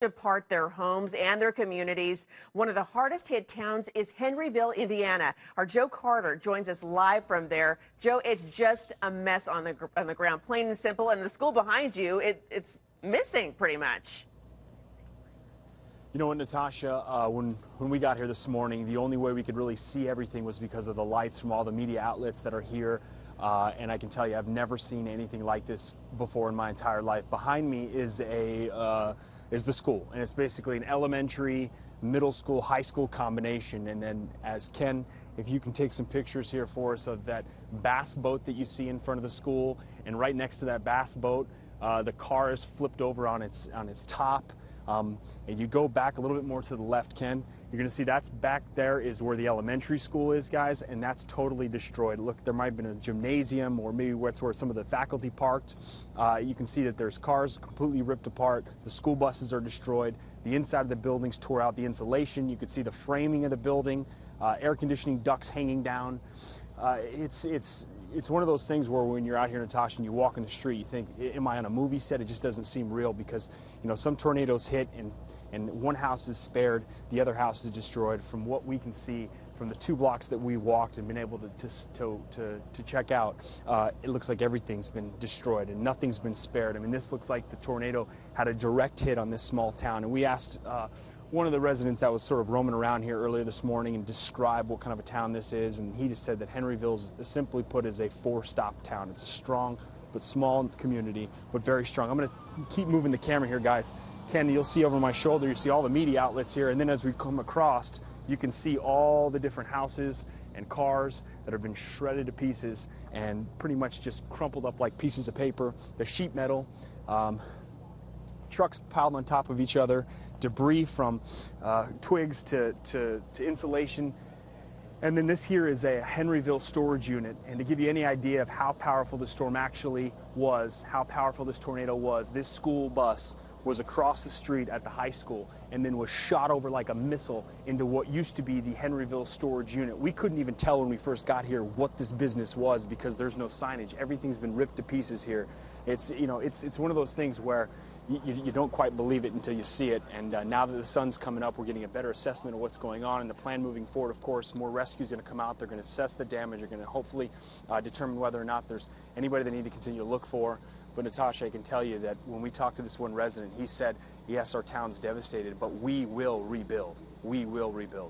apart their homes and their communities. One of the hardest hit towns is Henryville, Indiana. Our Joe Carter joins us live from there. Joe, it's just a mess on the ground, plain and simple. And the school behind you, it's missing pretty much. You know what, Natasha, when we got here this morning, the only way we could really see everything was because of the lights from all the media outlets that are here. And I can tell you, I've never seen anything like this before in my entire life. Behind me is the school, and it's basically an elementary, middle school, high school combination. And then, as Ken, if you can take some pictures here for us of that bass boat that you see in front of the school, and right next to that bass boat, the car is flipped over on its top. And you go back a little bit more to the left, Ken, you're going to see that's back there is where the elementary school is, guys, and that's totally destroyed. Look, there might have been a gymnasium, or maybe that's where some of the faculty parked. You can see that there's cars completely ripped apart. The school buses are destroyed. The inside of the buildings tore out, the insulation. You could see the framing of the building, air conditioning ducts hanging down. It's one of those things where when you're out here, Natasha, and you walk in the street, you think, am I on a movie set? It just doesn't seem real because, you know, some tornadoes hit and one house is spared, the other house is destroyed. From what we can see from the 2 blocks that we walked and been able to check out, it looks like everything's been destroyed and nothing's been spared. I mean, this looks like the tornado had a direct hit on this small town. And we asked one of the residents that was sort of roaming around here earlier this morning and describe what kind of a town this is, and he just said that Henryville's, simply put, is a 4-stop town. It's a strong but small community, but very strong. I'm going to keep moving the camera here, guys. Ken, you'll see over my shoulder, you see all the media outlets here, and then as we come across, you can see all the different houses and cars that have been shredded to pieces and pretty much just crumpled up like pieces of paper. The sheet metal, trucks piled on top of each other, debris from twigs to insulation. And then this here is a Henryville storage unit. And to give you any idea of how powerful the storm actually was, how powerful this tornado was, this school bus was across the street at the high school and then was shot over like a missile into what used to be the Henryville storage unit. We couldn't even tell when we first got here what this business was because there's no signage. Everything's been ripped to pieces here. It's, you know, it's one of those things where you don't quite believe it until you see it. And now that the sun's coming up, we're getting a better assessment of what's going on. And the plan moving forward, of course, more rescues going to come out. They're going to assess the damage. They're going to hopefully determine whether or not there's anybody they need to continue to look for. But Natasha, I can tell you that when we talked to this one resident, he said, yes, our town's devastated, but we will rebuild. We will rebuild.